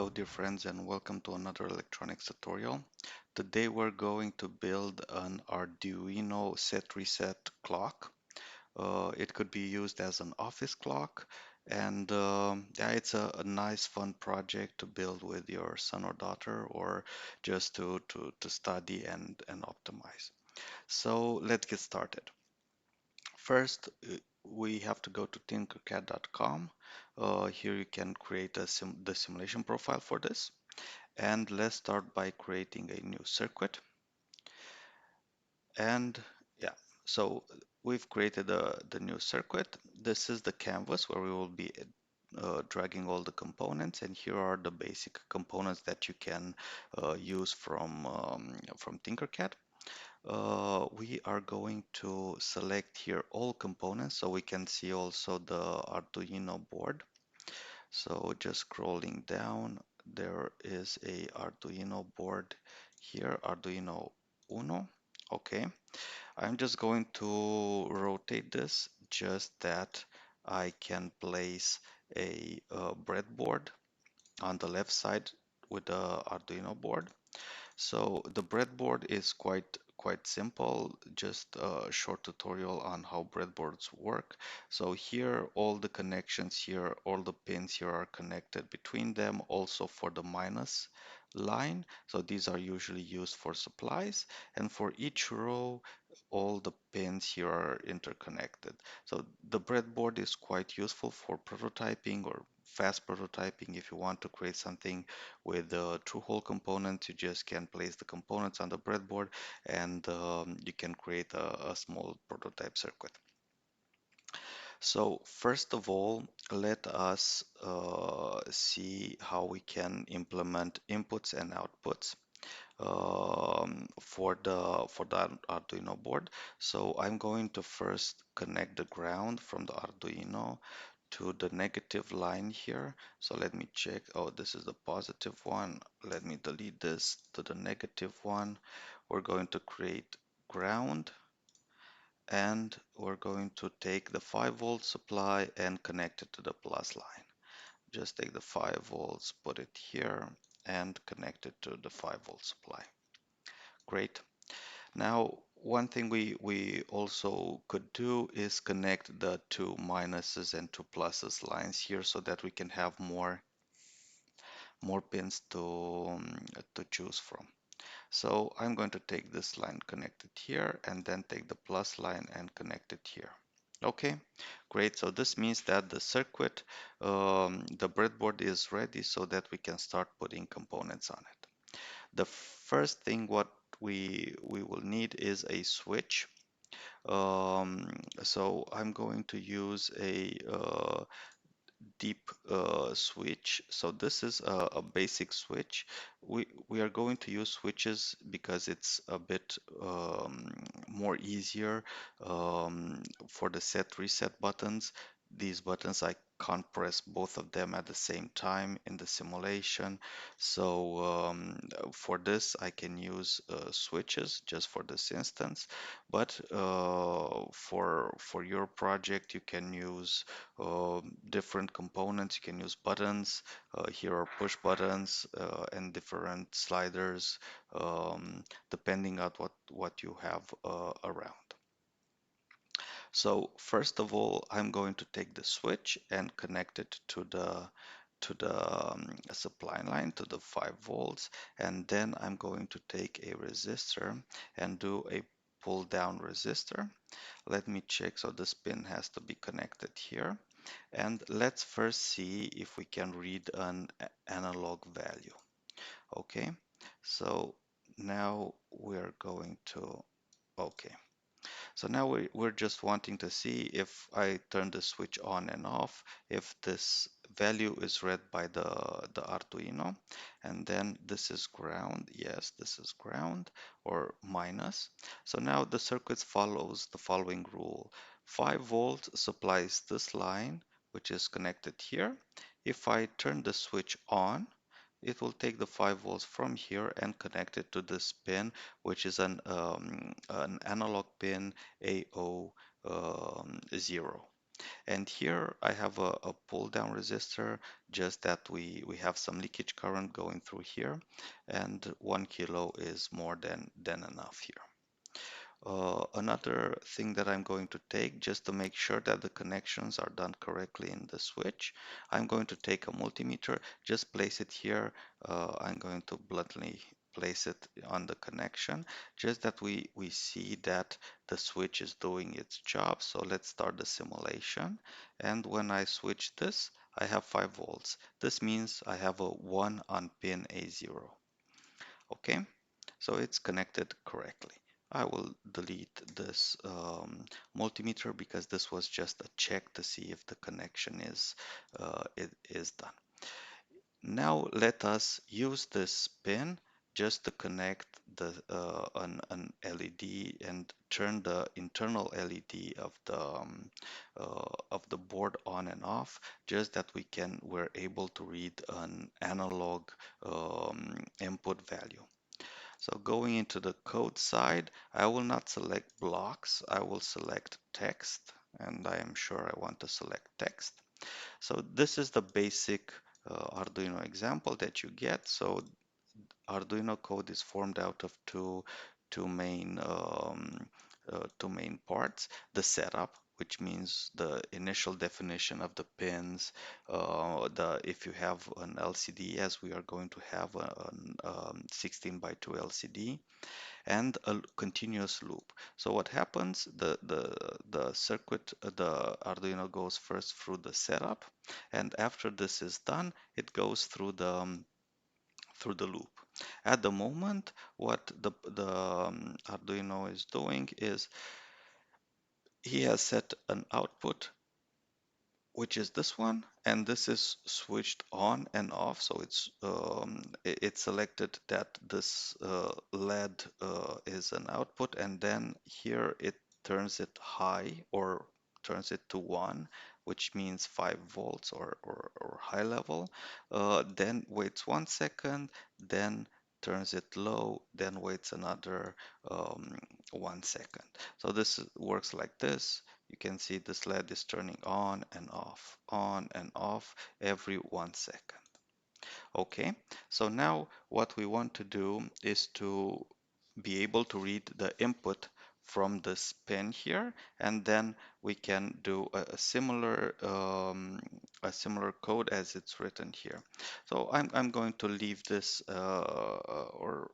Hello dear friends and welcome to another electronics tutorial. Today we're going to build an Arduino set reset clock. It could be used as an office clock and yeah, it's a nice fun project to build with your son or daughter or just to study and optimize. So let's get started. First, we have to go to tinkercad.com. Here you can create the simulation profile for this. And let's start by creating a new circuit. And yeah, so we've created the new circuit. This is the canvas where we will be dragging all the components, and here are the basic components that you can use from TinkerCad. We are going to select here all components so we can see also the Arduino board. So just scrolling down, there is a Arduino board here, Arduino Uno. Okay, I'm just going to rotate this just that I can place a breadboard on the left side with the Arduino board. So the breadboard is quite simple, just a short tutorial on how breadboards work. So here all the connections here, all the pins here are connected between them, also for the minus line. So these are usually used for supplies, and for each row all the pins here are interconnected. So the breadboard is quite useful for prototyping or fast prototyping. If you want to create something with true hole components, you just can place the components on the breadboard and you can create a small prototype circuit. So first of all, let us see how we can implement inputs and outputs for the Arduino board. So I'm going to first connect the ground from the Arduino to the negative line here. So let me check. Oh, this is the positive one. Let me delete this to the negative one. We're going to create ground and we're going to take the 5-volt supply and connect it to the plus line. Just take the 5 volts, put it here and connect it to the 5-volt supply. Great. Now, one thing we also could do is connect the two minuses and two pluses lines here so that we can have more pins to choose from. So I'm going to take this line, connect it here, and then take the plus line and connect it here. Okay, great. So this means that the circuit, the breadboard is ready so that we can start putting components on it. The first thing what we will need is a switch. So I'm going to use a deep switch. So this is a basic switch. We are going to use switches because it's a bit more easier for the set reset buttons. These buttons I can't press both of them at the same time in the simulation. So for this I can use switches just for this instance. But for your project you can use different components. You can use buttons. Here are push buttons and different sliders depending on what you have around. So first of all, I'm going to take the switch and connect it to the supply line, to the 5 volts, and then I'm going to take a resistor and do a pull down resistor. Let me check. So this pin has to be connected here. And let's first see if we can read an analog value. Okay, so now we're going to, okay. So now we're just wanting to see if I turn the switch on and off, if this value is read by the Arduino, and then this is ground. Yes, this is ground or minus. So now the circuit follows the following rule. 5 volts supplies this line, which is connected here. If I turn the switch on, it will take the 5 volts from here and connect it to this pin, which is an analog pin AO0. And here I have a pull down resistor, just that we have some leakage current going through here, and 1 kilo is more than enough here. Another thing that I'm going to take, just to make sure that the connections are done correctly in the switch, I'm going to take a multimeter, just place it here. I'm going to bluntly place it on the connection, just that we see that the switch is doing its job. So let's start the simulation. And when I switch this, I have 5 volts. This means I have a 1 on pin A0. Okay, so it's connected correctly. I will delete this multimeter because this was just a check to see if the connection is done. Now let us use this pin just to connect an LED and turn the internal LED of the board on and off, just that we're able to read an analog input value. So going into the code side, I will not select blocks, I will select text, and I am sure I want to select text. So this is the basic Arduino example that you get. So Arduino code is formed out of two main two main parts. The setup, which means the initial definition of the pins. The if you have an LCD, as we are going to have an 16 by 2 LCD, and a continuous loop. So what happens? The circuit, the Arduino goes first through the setup, and after this is done, it goes through the loop. At the moment, what the Arduino is doing is he has set an output, which is this one, and this is switched on and off. So it's selected that this LED is an output, and then here it turns it high or turns it to 1, which means 5 volts or high level. Then waits 1 second, then turns it low, then waits another 1 second. So this works like this. You can see this LED is turning on and off every 1 second. Okay, so now what we want to do is to be able to read the input from this pin here, and then we can do a similar code as it's written here. So I'm going to leave this or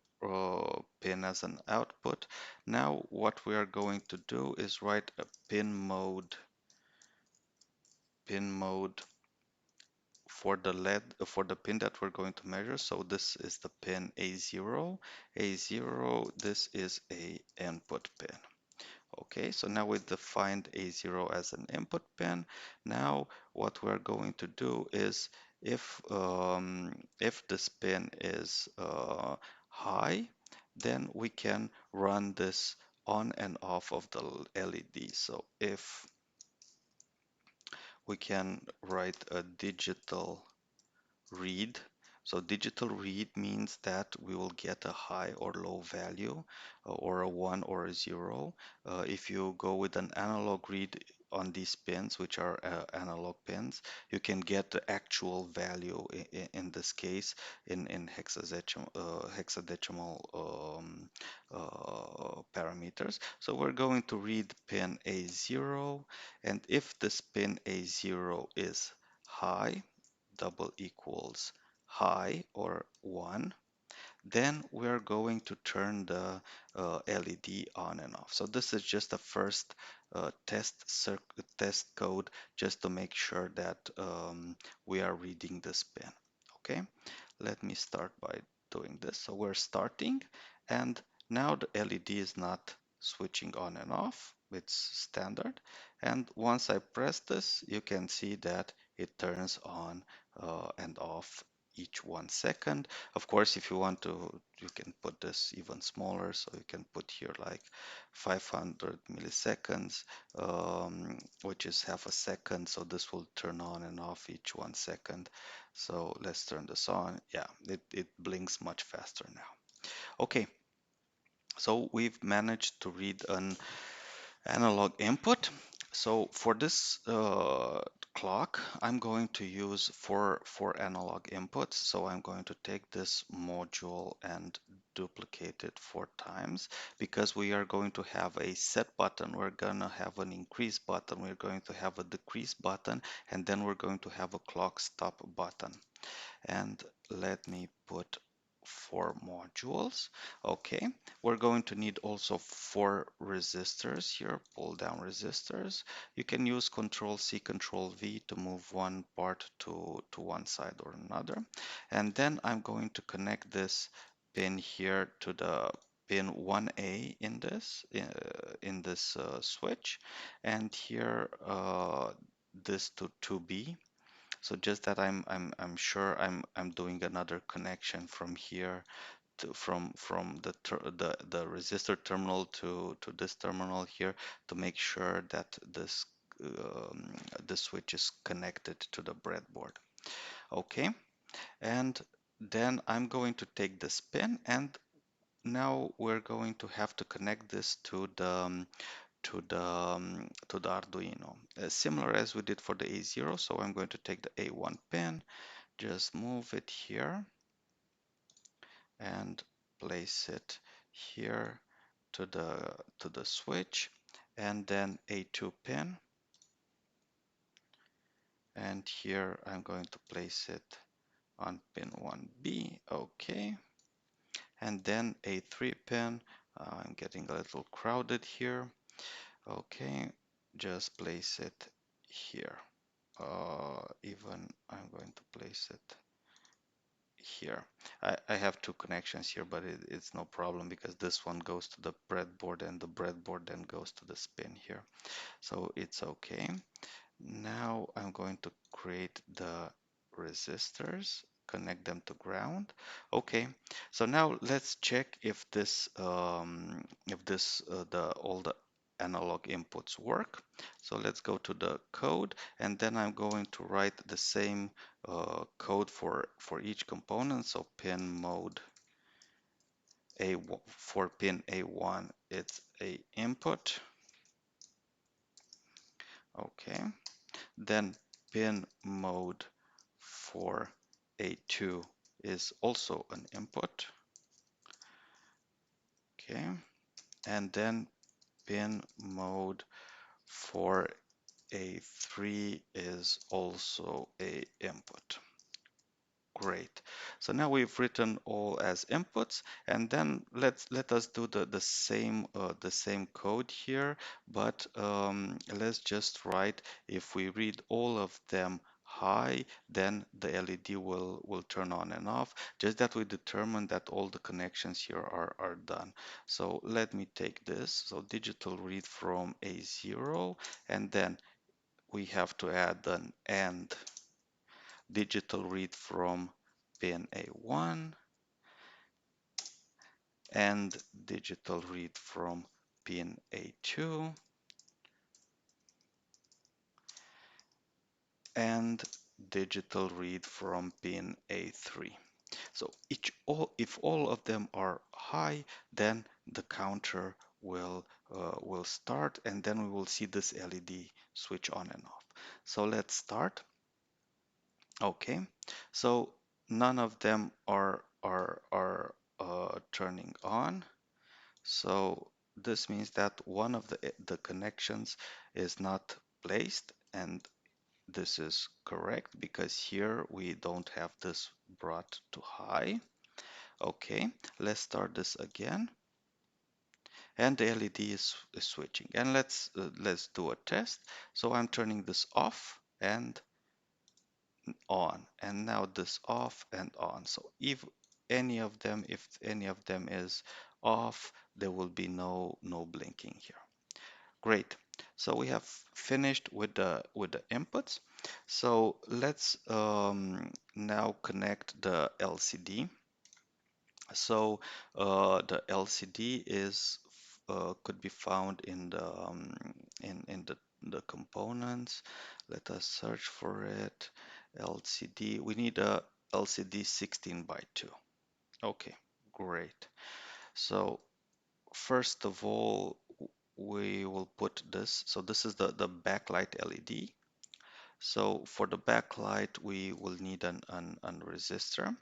pin as an output. Now what we are going to do is write a pin mode for the LED for the pin that we're going to measure. So this is the pin A0. A0, this is a input pin. Okay, so now we defined A0 as an input pin. Now what we're going to do is if this pin is high, then we can run this on and off of the LED. So if we can write a digital read. So digital read means that we will get a high or low value, or a 1 or a 0. If you go with an analog read on these pins, which are analog pins, you can get the actual value in this case in hexadecimal parameters. So we're going to read pin A0, and if this pin A0 is high, double equals high or 1, then we are going to turn the LED on and off. So this is just a first test code, just to make sure that we are reading this pin. Okay, let me start by doing this. So we're starting, and now the LED is not switching on and off. It's standard. And once I press this, you can see that it turns on and off each 1 second. Of course, if you want to, you can put this even smaller. So you can put here like 500 milliseconds, which is half a second. So this will turn on and off each 1 second. So let's turn this on. Yeah, it blinks much faster now. Okay, so we've managed to read an analog input. So for this clock, I'm going to use four analog inputs. So I'm going to take this module and duplicate it 4 times because we are going to have a set button. We're going to have an increase button. We're going to have a decrease button, and then we're going to have a clock stop button. And let me put 4 modules. Okay, we're going to need also 4 resistors here, pull down resistors. You can use Control C, Control V to move one part to one side or another. And then I'm going to connect this pin here to the pin 1A in this switch, and here this to 2B. So just that I'm sure I'm doing another connection from here to from the resistor terminal to this terminal here to make sure that the switch is connected to the breadboard. Okay, and then I'm going to take this pin, and now we're going to have to connect this to the Arduino, similar as we did for the A0. So I'm going to take the A1 pin, just move it here and place it here to the switch, and then A2 pin, and here I'm going to place it on pin 1B. Okay, and then A3 pin. I'm getting a little crowded here. Okay, just place it here. Even I'm going to place it here. I have 2 connections here, but it's no problem because this one goes to the breadboard and the breadboard then goes to the spin here. So it's okay. Now I'm going to create the resistors, connect them to ground. Okay, so now let's check if all the analog inputs work. So let's go to the code, and then I'm going to write the same code for each component. So pin mode A for pin A1, it's a input. Okay. Then pin mode for A2 is also an input. Okay. And then pin mode for A3 is also a input. Great. So now we've written all as inputs, and then let us do the same code here, but let's just write if we read all of them high, then the LED will turn on and off. Just that we determine that all the connections here are done. So let me take this. So digital read from A0, and then we have to add an AND digital read from pin A1 and digital read from pin A2 and digital read from pin A3. So if all of them are high, then the counter will start, and then we will see this LED switch on and off. So let's start. Okay, so none of them are turning on. So this means that one of the connections is not placed, and this is correct because here we don't have this brought to high. Okay, let's start this again, and the LED is switching. And let's do a test. So I'm turning this off and on, and now this off and on. So if any of them is off, there will be no blinking here. Great. So we have finished with the inputs. So let's now connect the LCD. So the LCD is could be found in the components. Let us search for it. LCD. We need a LCD 16 by 2. Okay, great. So first of all, we will put this. So this is the backlight LED. So for the backlight, we will need an resistor.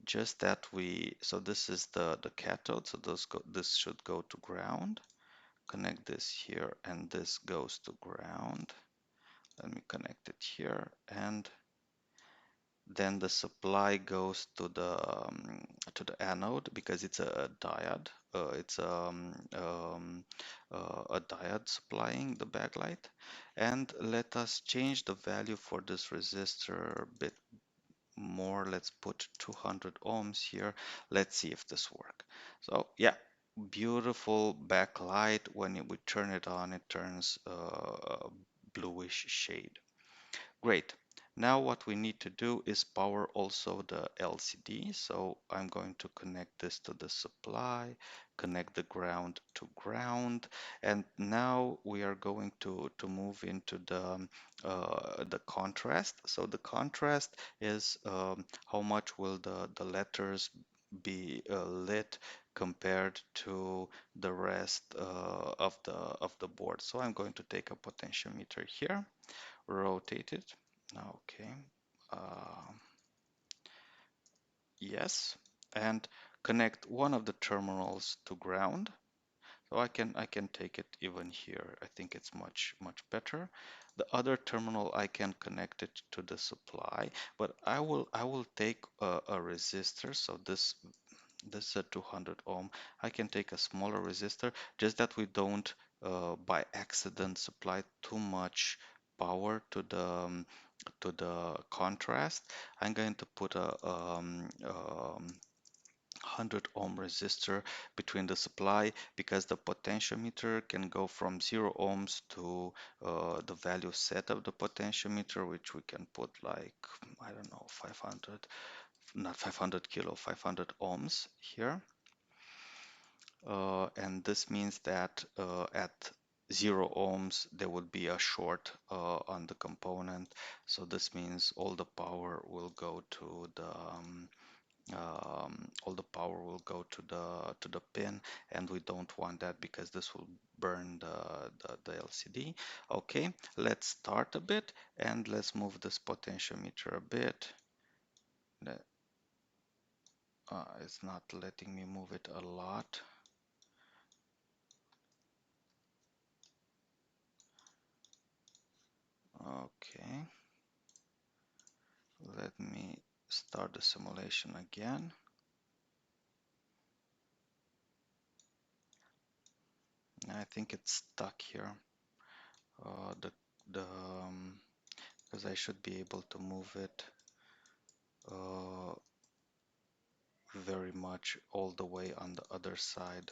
Just that so this is the cathode, so this should go to ground. Connect this here, and this goes to ground. Let me connect it here, and then the supply goes to the anode because it's a diode. It's a diode supplying the backlight. And let us change the value for this resistor a bit more. Let's put 200 ohms here. Let's see if this works. So yeah, beautiful backlight. When we turn it on, it turns a bluish shade. Great. Now what we need to do is power also the LCD. So I'm going to connect this to the supply, connect the ground to ground, and now we are going to move into the contrast. So the contrast is how much will the letters be lit compared to the rest of the board. So I'm going to take a potentiometer here, rotate it. Okay. Uh, yes, and connect one of the terminals to ground. So I can take it even here. I think it's much better. The other terminal I can connect it to the supply, but I will take a resistor. So this is a 200 ohm. I can take a smaller resistor, just that we don't by accident supply too much power to the contrast. I'm going to put a 100 ohm resistor between the supply, because the potentiometer can go from 0 ohms to the value set of the potentiometer, which we can put like, I don't know, 500, not 500 kilo, 500 ohms here. And this means that at 0 ohms there would be a short on the component. So this means all the power will go to the pin, and we don't want that because this will burn the LCD. Okay, let's start a bit and let's move this potentiometer a bit. It's not letting me move it a lot. Okay, let me start the simulation again. I think it's stuck here. The because I should be able to move it uh, very much all the way on the other side.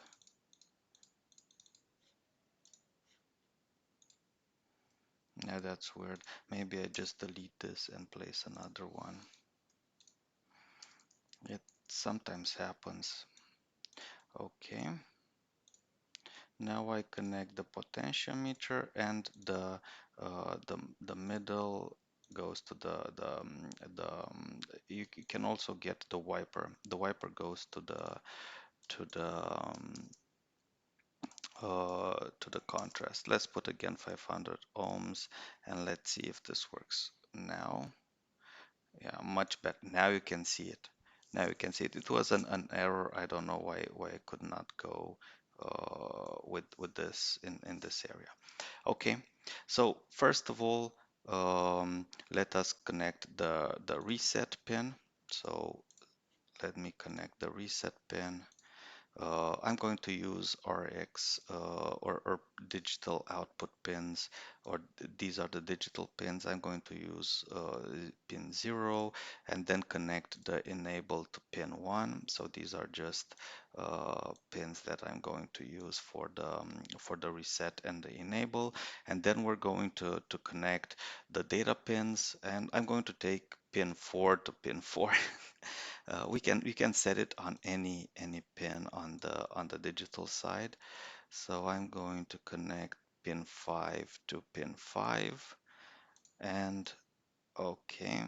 Yeah, that's weird. Maybe I just delete this and place another one. It sometimes happens. Okay. Now I connect the potentiometer, and the middle goes to you can also get the wiper. The wiper goes to the contrast. Let's put again 500 ohms, and let's see if this works now. Yeah, much better. Now you can see it. Now you can see it. It was an error. I don't know why I could not go with this in this area. Okay, so first of all, let us connect the reset pin. So let me connect the reset pin. I'm going to use RX or digital output pins, or these are the digital pins. I'm going to use pin 0 and then connect the enable to pin 1. So these are just pins that I'm going to use for the reset and the enable. And then we're going to connect the data pins, and I'm going to take pin 4 to pin 4. We can set it on any pin on the digital side. So I'm going to connect pin 5 to pin 5, and okay,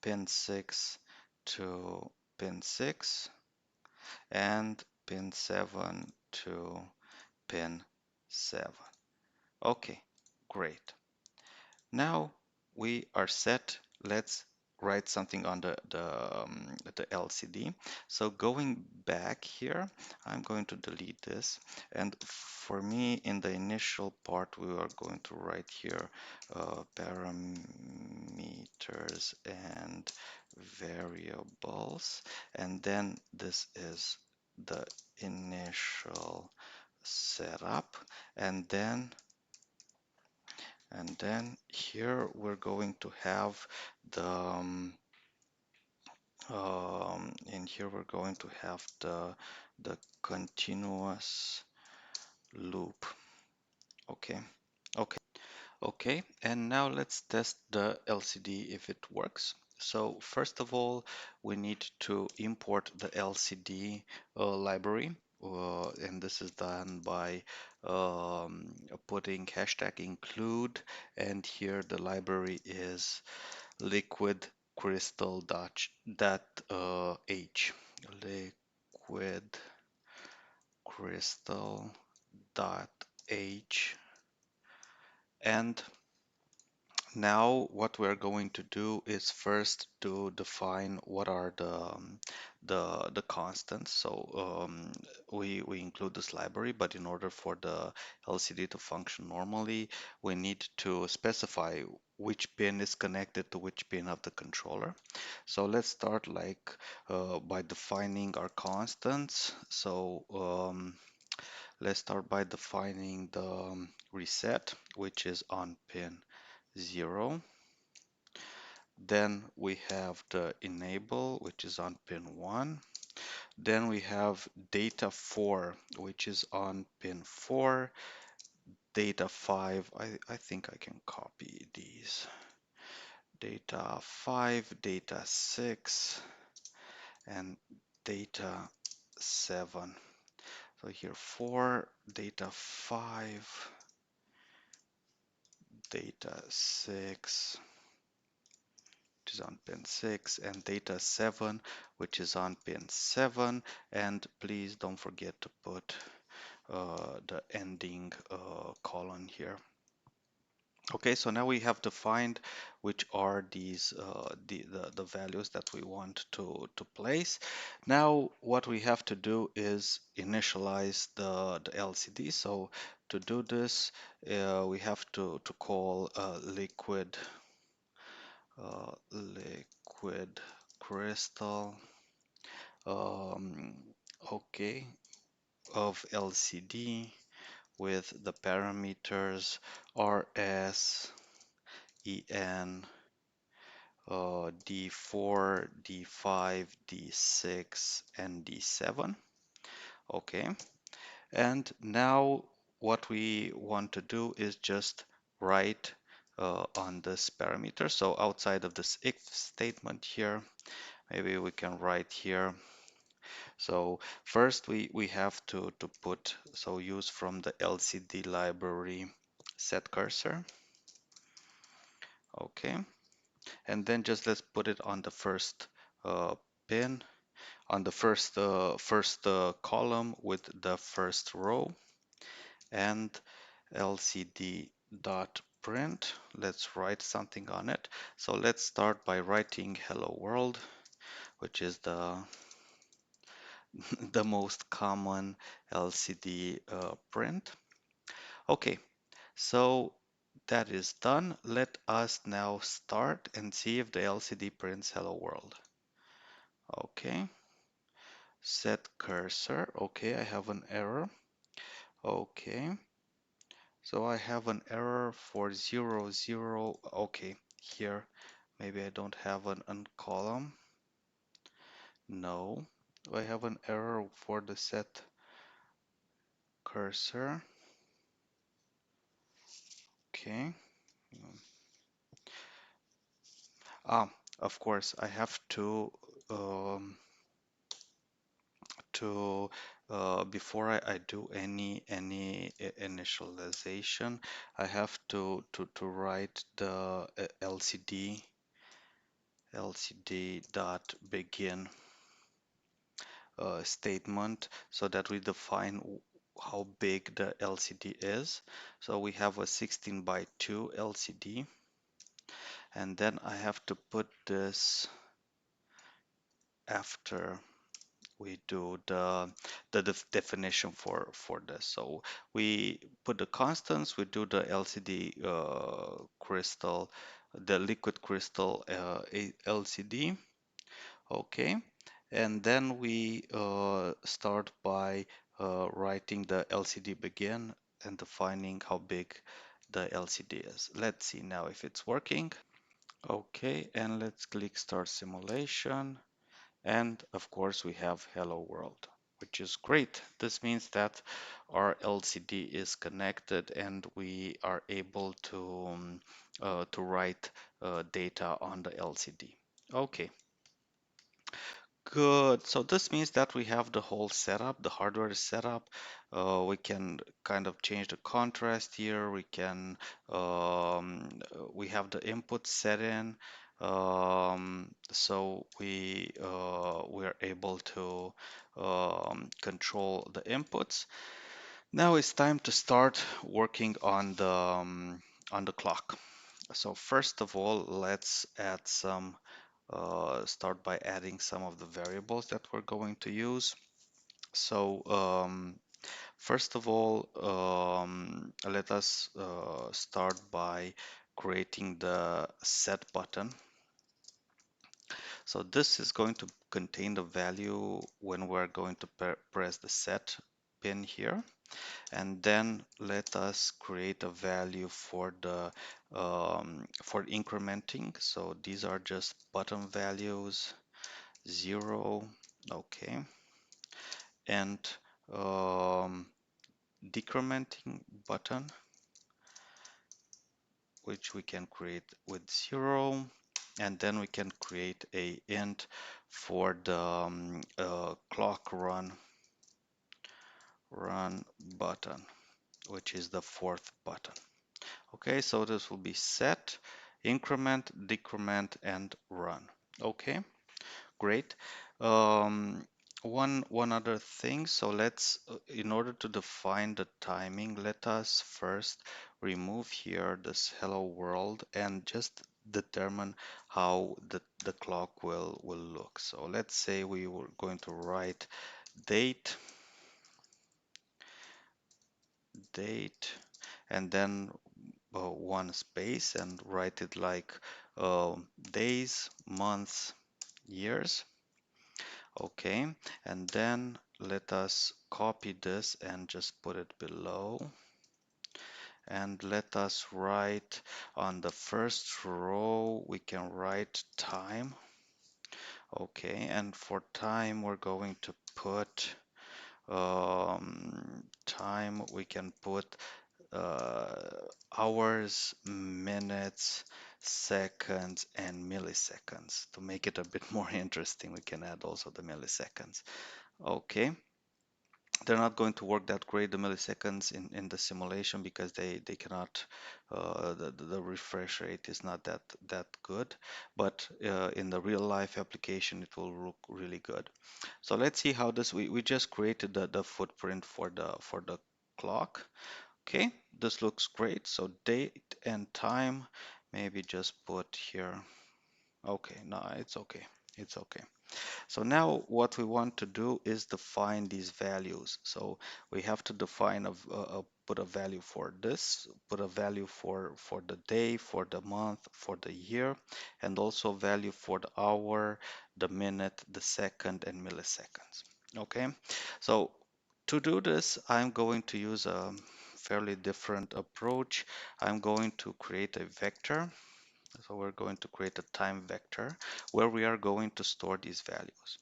pin 6 to pin 6, and pin 7 to pin 7. Okay, great. Now we are set. Let's write something on the LCD. So going back here, I'm going to delete this. And for me, in the initial part, we are going to write here parameters and variables. And then this is the initial setup. And then here we're going to have the in here we're going to have the continuous loop. Okay. Okay, and now let's test the LCD if it works. So first of all, we need to import the LCD library, and this is done by putting hashtag include, and here the library is liquid crystal h liquid crystal h. And now what we're going to do is first to define what are the constants. So we include this library, but in order for the LCD to function normally, we need to specify which pin is connected to which pin of the controller. So let's start by defining our constants. So let's start by defining the reset, which is on pin 0. Then we have the enable, which is on pin 1. Then we have data 4, which is on pin 4. Data 5, I think I can copy these. Data 5, data 6, and data 7. So here 4, data 5, data 6, which is on pin 6, and data 7, which is on pin 7. And please don't forget to put the ending colon here. Okay, so now we have defined which are these the values that we want to place. Now what we have to do is initialize the LCD. So to do this, we have to call liquid crystal um, okay of LCD with the parameters RS, EN, D4, D5, D6, and D7. Okay, and now what we want to do is just write on this parameter. So outside of this if statement here, maybe we can write here. So first we have to put, so use from the LCD library set cursor. Okay, and then just let's put it on the first pin, on the first column with the first row, and LCD dot print. Let's write something on it. So let's start by writing hello world, which is the the most common LCD print. Okay, so that is done. Let us now start and see if the LCD prints hello world. Okay, set cursor. Okay, I have an error. Okay, so I have an error for 0, 0. Okay, here maybe I don't have an column. No, I have an error for the set cursor. Okay. Ah, of course, I have um, to before I do any initialization, I have to write the LCD dot begin statement so that we define how big the LCD is. So we have a 16 by 2 LCD, and then I have to put this after we do the definition for this. So we put the constants, we do the LCD crystal, the liquid crystal LCD. Okay, and then we start by writing the LCD begin and defining how big the LCD is. Let's see now if it's working. Okay, and let's click start simulation. And of course, we have hello world, which is great. This means that our LCD is connected and we are able to write data on the LCD. Okay, good. So this means that we have the whole setup, the hardware is set up. We can kind of change the contrast here. We have the input set in. So we are able to control the inputs. Now it's time to start working on the clock. So first of all, let's add some start by adding some of the variables that we're going to use. So first of all, let us start by creating the set button. So this is going to contain the value when we're going to press the set pin here. And then let us create a value for incrementing. So these are just button values, 0, okay, and um, decrementing button, which we can create with 0, and then we can create a int for the clock run button, which is the fourth button. Okay, so this will be set, increment, decrement, and run. Okay, great. Um, one other thing. So let's, in order to define the timing, let us first remove here this hello world and just determine how the clock will look. So let's say we were going to write date, and then one space and write it like days, months, years. Okay, and then let us copy this and just put it below. And let us write on the first row, we can write time. Okay, and for time, we're going to put time, we can put hours, minutes, seconds, and milliseconds. To make it a bit more interesting, we can add also the milliseconds. Okay. They're not going to work that great, the milliseconds in the simulation, because they cannot, the refresh rate is not that good. But in the real life application, it will look really good. So let's see how this, we just created the footprint for the clock. Okay, this looks great. So date and time, maybe just put here. Okay, no, it's okay. It's okay. So now what we want to do is define these values. So we have to define put a value for this, put a value for the day, for the month, for the year, and also value for the hour, the minute, the second, and milliseconds. Okay, so to do this, I'm going to use a fairly different approach. I'm going to create a vector. So we're going to create a time vector where we are going to store these values.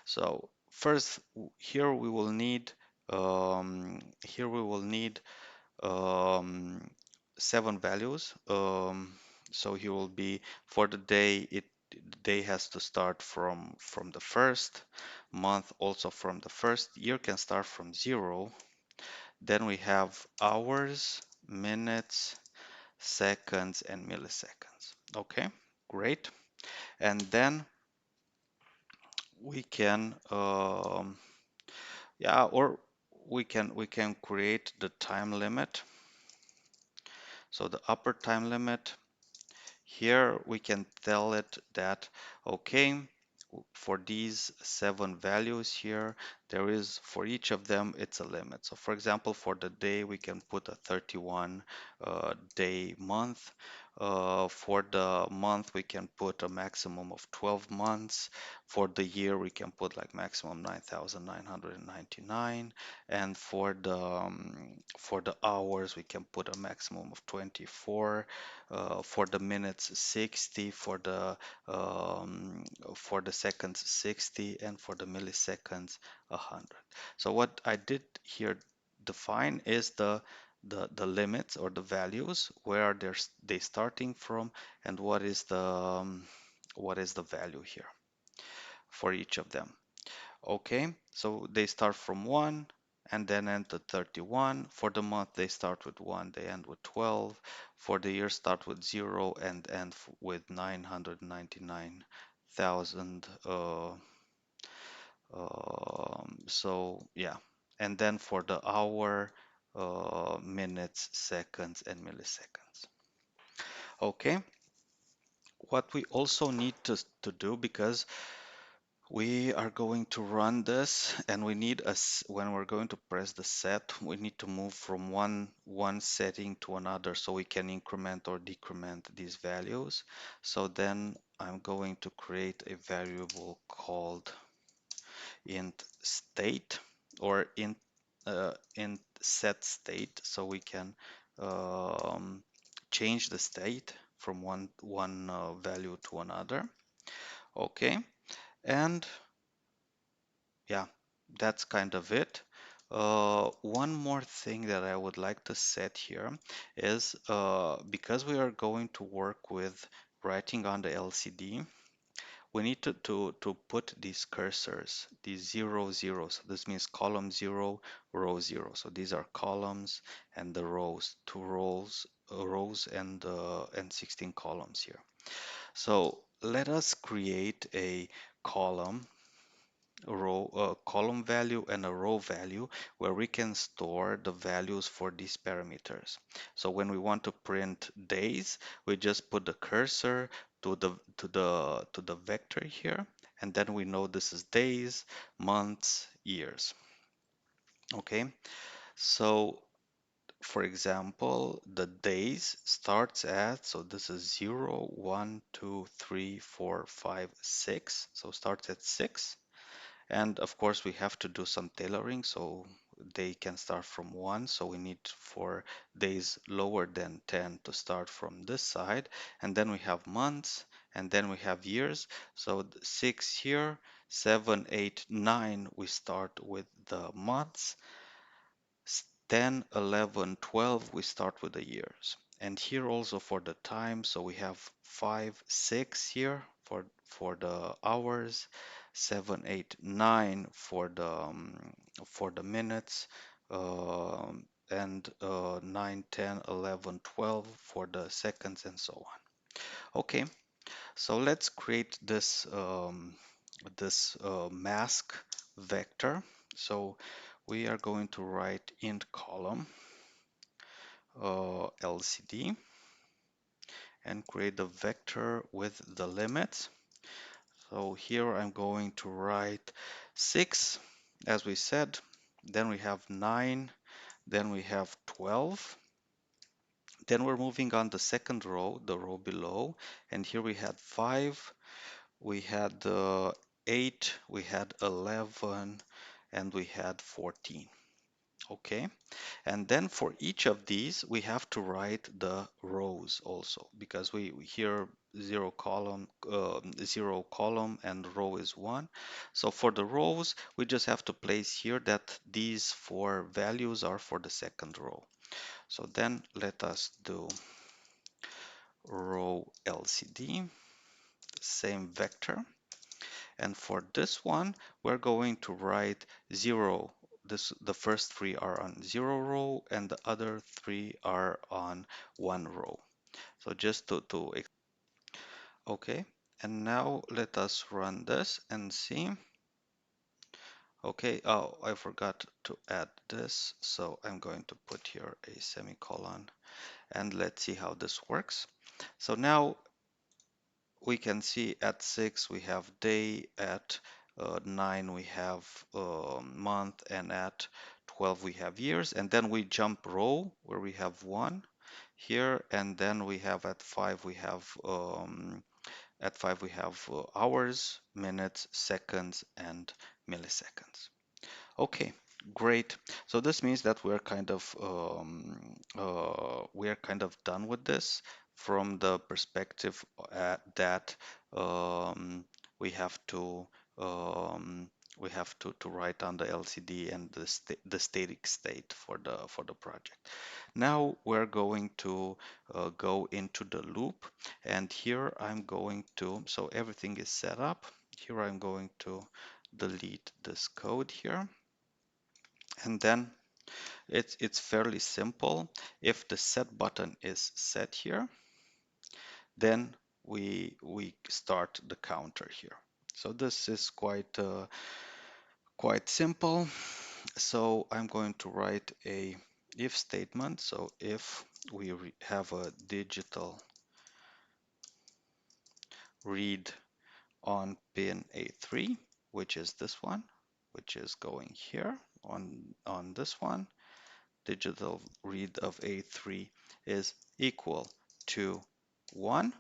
So first, here we will need 7 values. So here will be for the day. The day has to start from the first, month also from the first, year can start from 0. Then we have hours, minutes, seconds, and milliseconds. Okay, great. And then we can yeah, or we can create the time limit. So the upper time limit, here we can tell it that, okay, for these 7 values here, there is, for each of them, it's a limit. So for example, for the day, we can put a 31 day month. For the month, we can put a maximum of 12 months. For the year, we can put like maximum 9,999. And for the hours, we can put a maximum of 24. For the minutes, 60. For the seconds, 60, and for the milliseconds, 100. So what I did here define is the limits or the values, where are they starting from, and what is the value here for each of them. Okay, so they start from 1 and then end at 31. For the month, they start with 1, they end with 12. For the year, start with 0 and end with 999,000. So yeah, and then for the hour, minutes, seconds, and milliseconds. Okay, what we also need to do, because we are going to run this, and we need when we're going to press the set, we need to move from one setting to another so we can increment or decrement these values. So then I'm going to create a variable called int state, or int set state, so we can um, change the state from one value to another. Okay, and yeah, that's kind of it. One more thing that I would like to set here is, because we are going to work with writing on the LCD, we need to put these cursors, these 0, 0. So this means column 0, row 0. So these are columns, and the rows, 2 rows and 16 columns here. So let us create a column, a column value and a row value, where we can store the values for these parameters. So when we want to print days, we just put the cursor to the vector here, and then we know this is days, months, years. Okay, so for example, the days starts at, so this is 0, 1, 2, 3, 4, 5, 6. So starts at 6. And of course, we have to do some tailoring, so they can start from 1. So we need for days lower than 10 to start from this side. And then we have months, and then we have years. So 6 here, 7, 8, 9, we start with the months. 10, 11, 12, we start with the years. And here also for the time, so we have 5, 6 here for the hours, 7, 8, 9 for the minutes, and 9, 10, 11, 12 for the seconds, and so on. Okay, so let's create this mask vector. So we are going to write int column LCD and create the vector with the limits. So here I'm going to write 6, as we said, then we have 9, then we have 12. Then we're moving on the second row, the row below, and here we had 5, we had 8, we had 11, and we had 14. Okay, and then for each of these we have to write the rows also, because we here 0 column and row is 1. So for the rows, we just have to place here that these 4 values are for the second row. So then let us do row LCD, same vector. And for this one, we're going to write 0. The first 3 are on 0 row, and the other 3 are on 1 row. So just okay. And now let us run this and see. Okay, oh, I forgot to add this, so I'm going to put here a semicolon and let's see how this works. So now we can see at 6 we have day, at 9 we have month, and at 12 we have years, and then we jump row where we have 1 here, and then we have at 5 we have hours, minutes, seconds, and milliseconds. Okay, great. So this means that we're kind of done with this from the perspective that um, we have to um, to write on the LCD and the static state for the project. Now we're going to go into the loop, and here I'm going to, so everything is set up. Here I'm going to delete this code here. And then it's fairly simple. If the set button is set here, then we start the counter here. So this is quite simple. So I'm going to write a if statement. So if we have a digital read on pin A3, which is this one, which is going here on this one, digital read of A3 is equal to 1,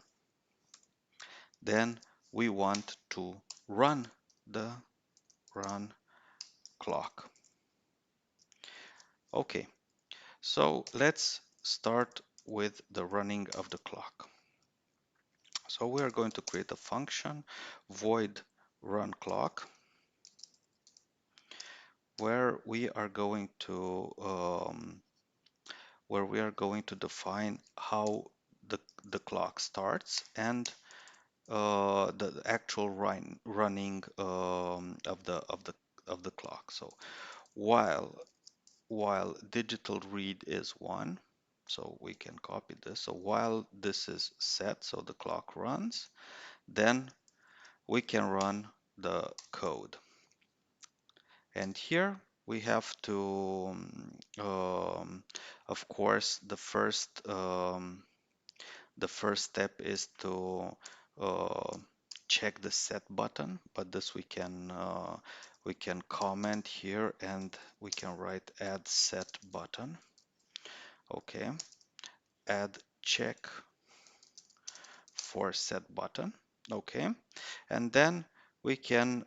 then we want to run the run clock. Okay, so let's start with the running of the clock. So we are going to create a function void run clock where we are going to define how the clock starts and the actual running of the clock. So while digital read is 1, so we can copy this. So while this is set, so the clock runs, then we can run the code. And here we have to, of course, the first step is to uh, check the set button, but this we can comment here and we can write add set button. Okay, add check for set button. Okay, and then we can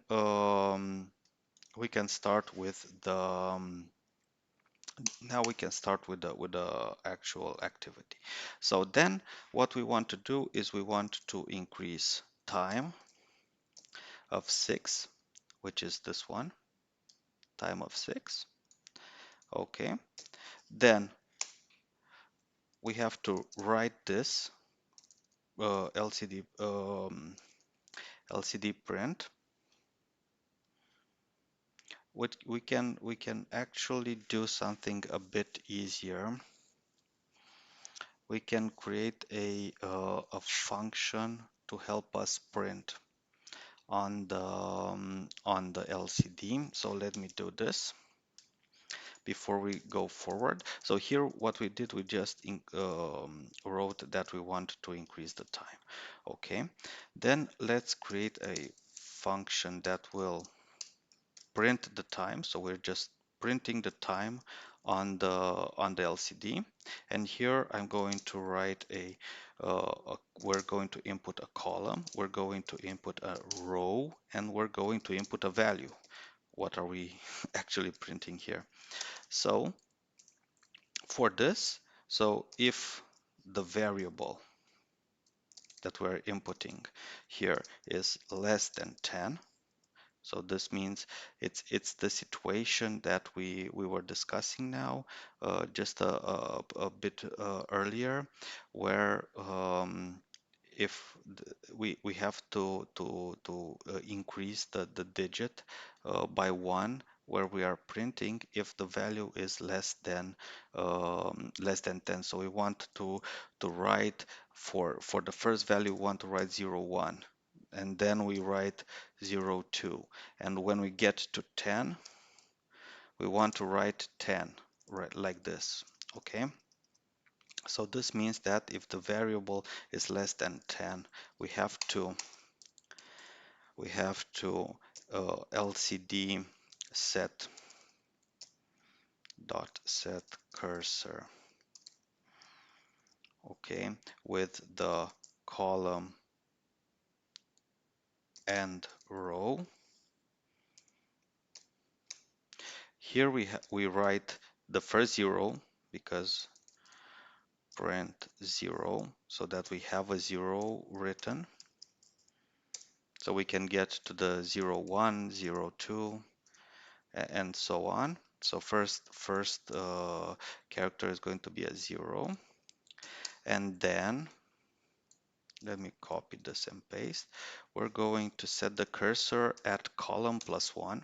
start with the now we can start with the actual activity. So then what we want to do is we want to increase time of 6, which is this one, time of 6. Okay, then we have to write this LCD print, which we can actually do something a bit easier. We can create a function to help us print on the LCD. So let me do this before we go forward. So here what we did, we just wrote that we want to increase the time. Okay, then let's create a function that will print the time. So we're just printing the time on the LCD, and here I'm going to write we're going to input a column, we're going to input a row, and we're going to input a value. What are we actually printing here? So for this, so if the variable that we're inputting here is less than 10, so this means it's the situation that we were discussing now, just a bit earlier, where if we have to increase the digit by 1 where we are printing if the value is less than 10. So we want to write for the first value we want to write 0, 1, and then we write 0, 2. And when we get to 10, we want to write 10, right, like this. Okay, so this means that if the variable is less than 10, we have to LCD set dot set cursor, okay, with the column and row. Here we write the first 0 because print 0, so that we have a 0 written, so we can get to the 0, 1, 0, 2, and so on. So first character is going to be a 0, and then let me copy this and paste. We're going to set the cursor at column +1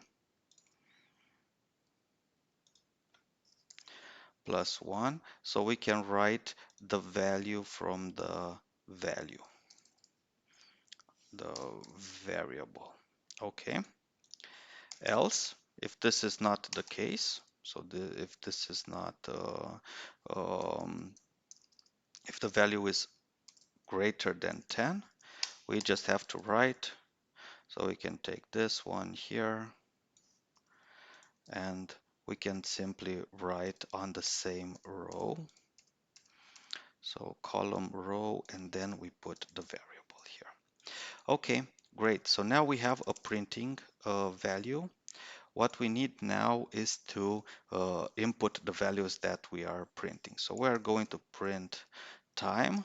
+1, so we can write the value from the variable. Okay. Else, if this is not the case, so if this is not if the value is greater than 10, we just have to write. So we can take this one here, and we can simply write on the same row. So column row, and then we put the variable here. Okay, great. So now we have a printing value. What we need now is to input the values that we are printing. So we're going to print time.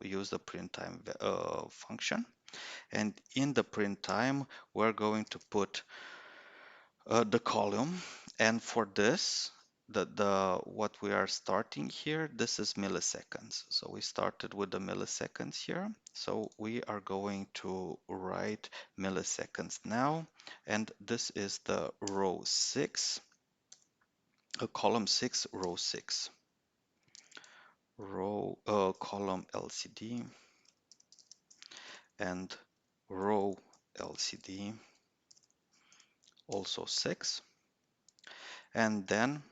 We use the print time function. And in the print time, we're going to put the column. And for this, what we are starting here, this is milliseconds. So we started with the milliseconds here. So we are going to write milliseconds now. And this is the row 6, column 6, row 6. Column LCD and row LCD, also 6. And then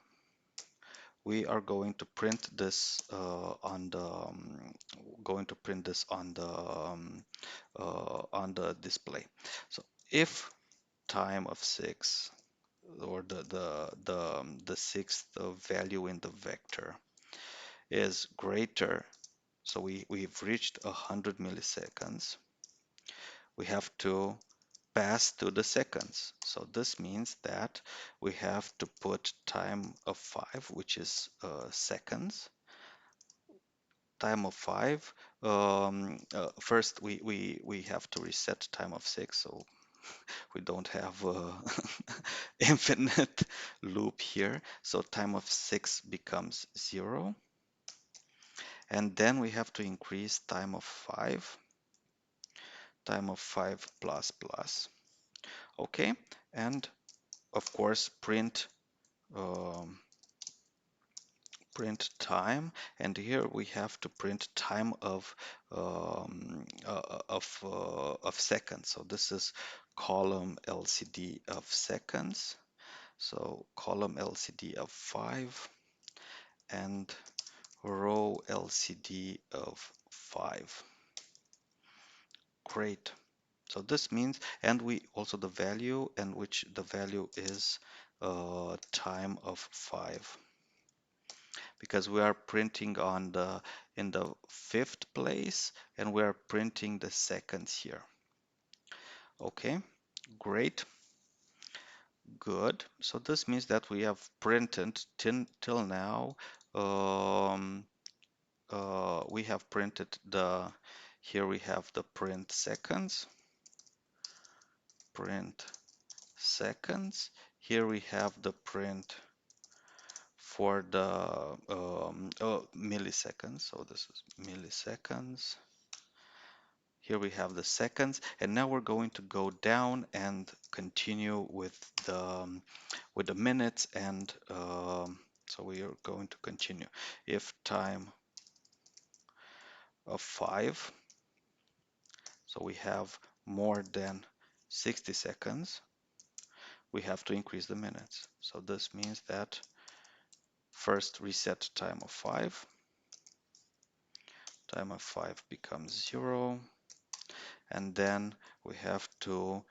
we are going to print this on the display. So if time of 6, or the sixth value in the vector, is greater, so we've reached 100 milliseconds, we have to pass to the seconds. So this means that we have to put time of 5, which is seconds. Time of 5. First, we have to reset time of 6, so we don't have infinite loop here. So time of 6 becomes 0. And then we have to increase time of 5. Time of 5 plus plus. Okay, and of course um, print time, and here we have to print time of seconds. So this is column LCD of seconds. So column LCD of 5 and row LCD of 5. Great. So this means, and we also the value, and which the value is time of 5, because we are printing in the 5th place, and we are printing the seconds here. Okay, great, good. So this means that we have printed till now. We have printed here we have the print seconds. Here we have the print for the milliseconds. So this is milliseconds. Here we have the seconds, and now we're going to go down and continue with the minutes, and so we are going to continue. If time of 5, so we have more than 60 seconds, we have to increase the minutes. So this means that first reset time of 5 becomes 0, and then we have to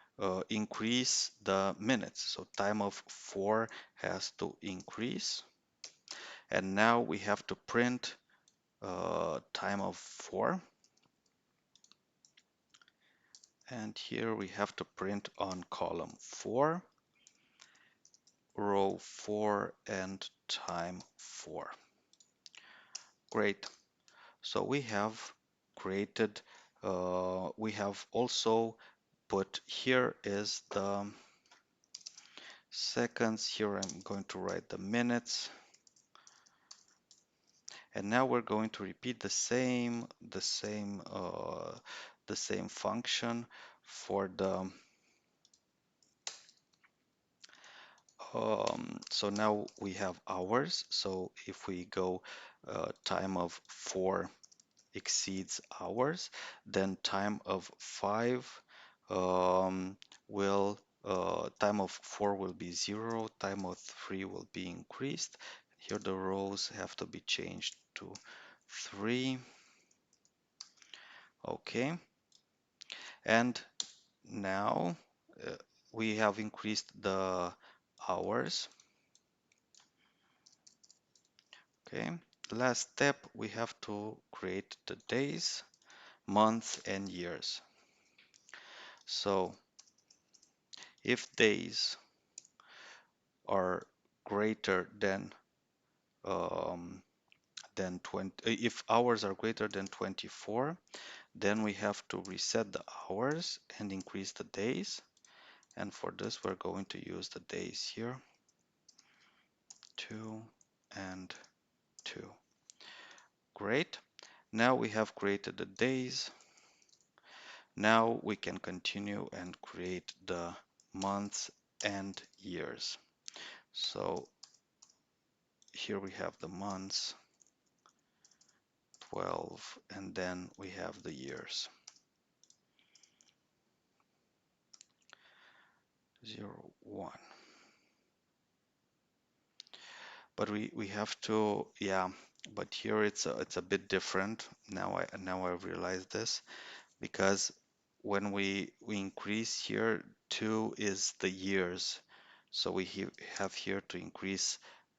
increase the minutes. So time of 4 has to increase, and now we have to print time of 4, and here we have to print on column 4, row 4, and time 4. Great. So we have created, we have also put, here is the seconds, here I'm going to write the minutes, and now we're going to repeat the same function for the so now we have hours. So if we go time of 4 exceeds hours, then time of 5 um, will time of 4 will be 0, time of 3 will be increased. Here the rows have to be changed to 3. Okay, and now uh, we have increased the hours. Okay, last step, we have to create the days, months, and years. So if days are greater than 20, if hours are greater than 24, then we have to reset the hours and increase the days. And for this, we're going to use the days here, 2 and 2. Great. Now we have created the days. Now we can continue and create the months and years. So here we have the months, 12, and then we have the years, 0, 1. But we have to, yeah, but here it's a bit different. Now I realize this, because when we increase here, 2 is the years. So we have here to increase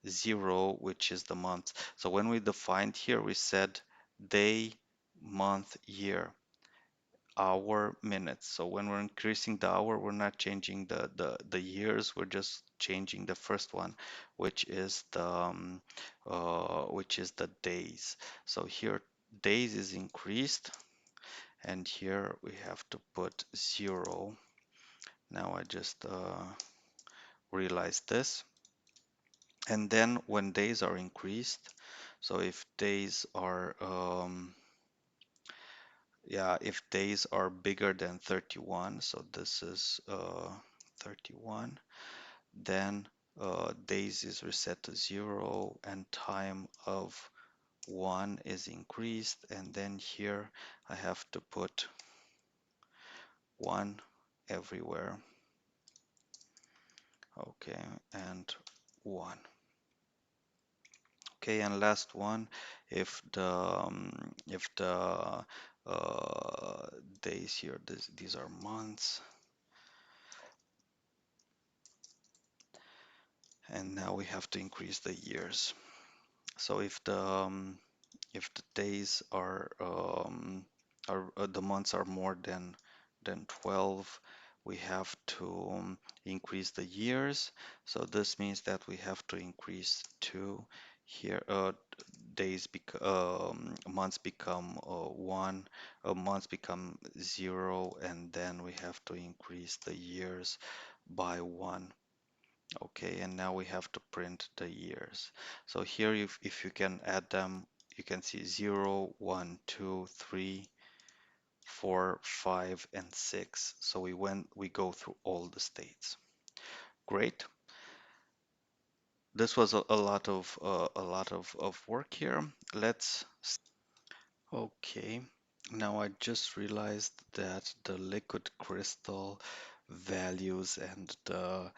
0, which is the month. So when we defined here, we said day, month, year, hour, minutes. So when we're increasing the hour, we're not changing the years, we're just changing the first one, which is the days. So here days is increased, and here we have to put 0. Now I just realized this. And then when days are increased, so if days are if days are bigger than 31, so this is 31, then days is reset to 0 and time of 1 is increased, and then here I have to put 1 everywhere. Okay, and 1. Okay, and last one, if the days here, these are months, and now we have to increase the years. So if the days are the months are more than 12, we have to increase the years. So this means that we have to increase 2 here. Months become 1, months become 0, and then we have to increase the years by 1. Okay, and now we have to print the years. So here, if you can add them, you can see 0, 1, 2, 3, 4, 5, and 6. So we go through all the states. Great. This was a lot of work here. Okay. Now I just realized that the liquid crystal values and the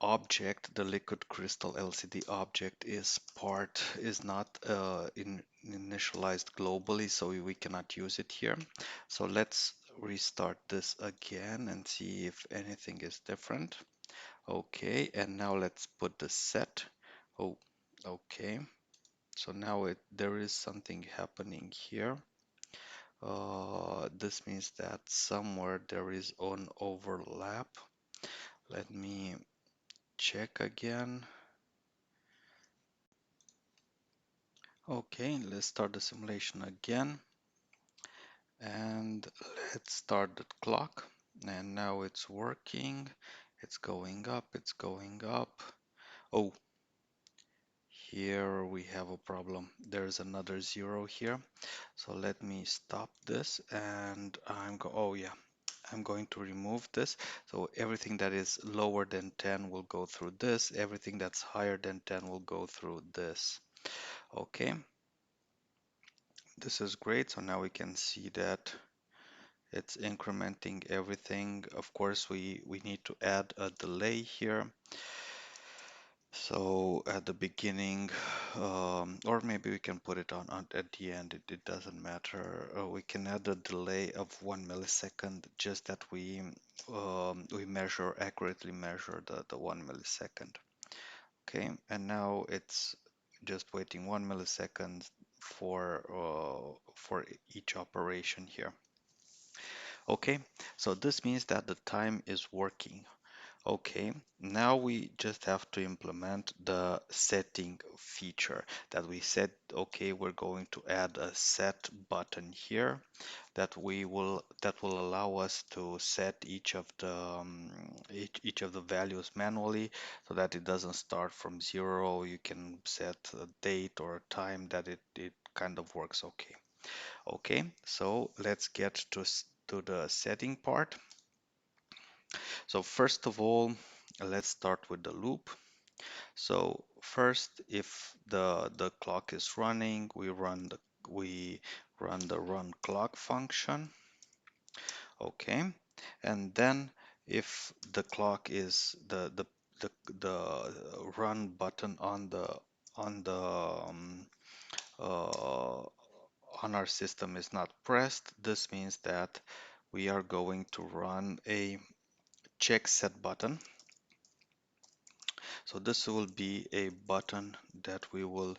object, the liquid crystal LCD object is not initialized globally, so we cannot use it here. So let's restart this again and see if anything is different. Okay, and now let's put the set. Oh, okay. So now there is something happening here. This means that somewhere there is an overlap. Let me check again. Okay, let's start the simulation again. And let's start the clock. And now it's working. It's going up, it's going up. Oh, here we have a problem. There's another zero here. So let me stop this and oh yeah, I'm going to remove this. So everything that is lower than 10 will go through this. Everything that's higher than 10 will go through this. Okay, this is great. So now we can see that it's incrementing everything. Of course, we need to add a delay here. So at the beginning, or maybe we can put it on at the end, it doesn't matter. We can add a delay of 1 millisecond, just that we accurately measure the 1 millisecond. Okay, and now it's just waiting 1 millisecond for each operation here. Okay, so this means that the time is working. Okay, now we just have to implement the setting feature that we said. Okay, we're going to add a set button here that will allow us to set each of the values manually, so that it doesn't start from zero. You can set a date or a time that it kind of works. Okay. Okay, so let's get to the setting part. So first of all, let's start with the loop. So first, if the clock is running, we run the run clock function. Okay, and then if the clock is the run button on the uh, on our system is not pressed, this means that we are going to run a check set button. So this will be a button that we will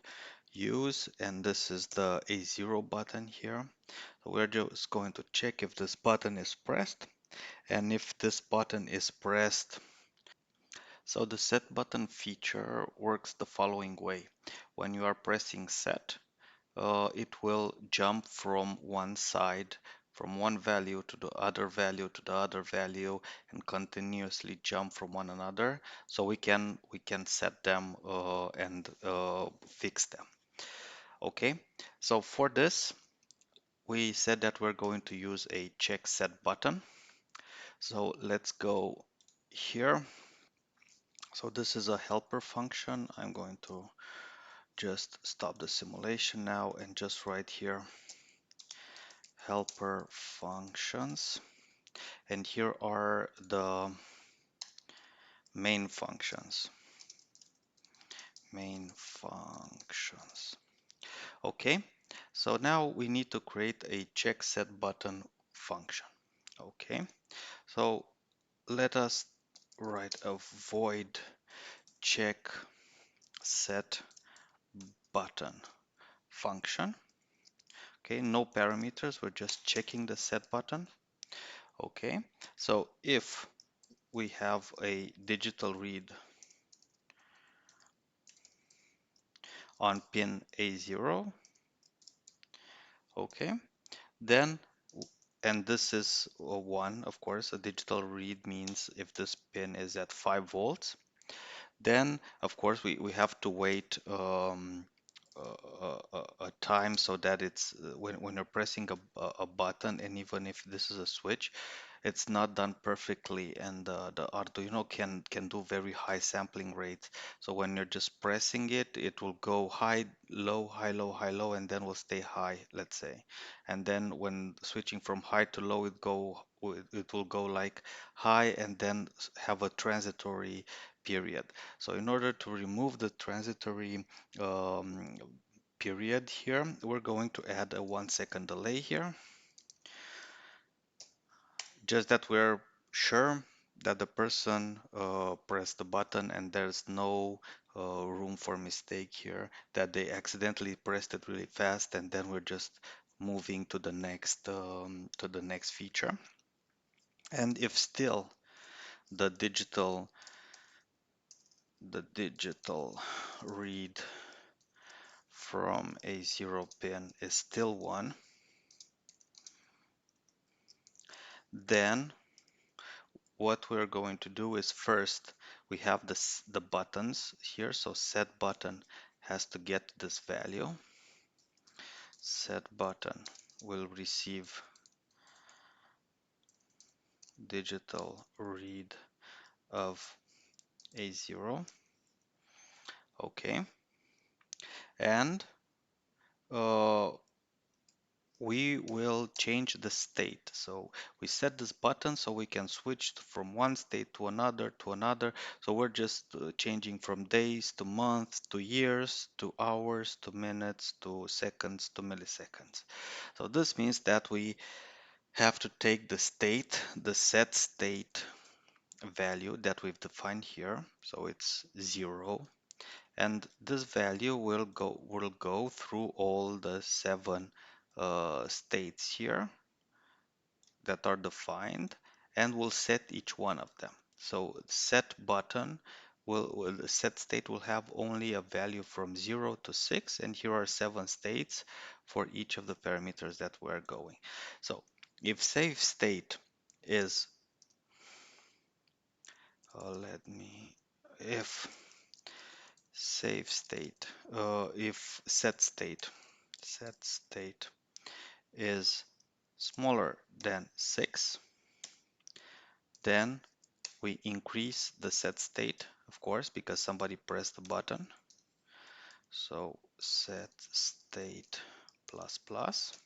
use, and this is the A0 button here. So we're just going to check if this button is pressed, and if this button is pressed. So the set button feature works the following way. When you are pressing set, it will jump from one side, from one value to the other value to the other value, and continuously jump from one another. So we can set them and fix them. Okay. So for this, we said that we're going to use a check set button. So let's go here. So this is a helper function. I'm going to just stop the simulation now and just write here helper functions, and here are the main functions. Okay, so now we need to create a check set button function. Okay, so let us write a void check set button function. Okay, no parameters, we're just checking the set button. Okay, so if we have a digital read on pin A0, okay, then, and this is a 1, of course, a digital read means if this pin is at 5 volts, then of course we have to wait a time so that it's when you're pressing a button, and even if this is a switch, it's not done perfectly, and the Arduino can do very high sampling rates. So when you're just pressing it, it will go high, low, high, low, high, low, and then will stay high, let's say. And then when switching from high to low, it will go like high and then have a transitory period. So in order to remove the transitory um, period here, we're going to add a 1 second delay here, just that we're sure that the person pressed the button and there's no room for mistake here, that they accidentally pressed it really fast and then we're just moving to the next feature. And if still the digital read from a 0 pin is still 1, then what we're going to do is, first we have the buttons here, so set button has to get this value. Set button will receive digital read of a 0. Okay, and uh, we will change the state. So we set this button so we can switch from one state to another to another. So we're just changing from days to months to years to hours to minutes to seconds to milliseconds. So this means that we have to take the state, the set state value that we've defined here. So it's 0. And this value will go through all the 7 states here that are defined, and will set each one of them. So set button the set state will have only a value from 0 to 6, and here are 7 states for each of the parameters that we're going. So if save state is let me if save state if set state is smaller than 6, then we increase the set state, of course, because somebody pressed the button. So set state plus plus.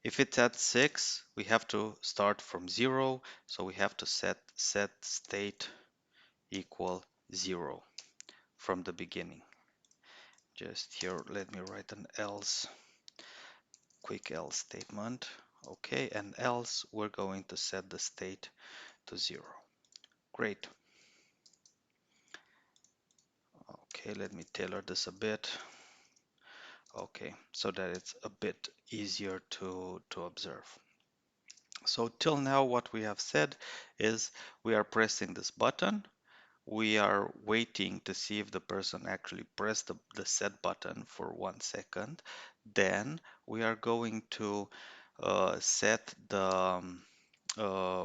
If it's at 6, we have to start from 0, so we have to set state equal 0 from the beginning. Just here, let me write an else, quick else statement. Okay, and else we're going to set the state to 0. Great. Okay, let me tailor this a bit. Okay, so that it's a bit easier to observe. So till now what we have said is we are pressing this button. We are waiting to see if the person actually pressed the set button for 1 second. Then we are going to set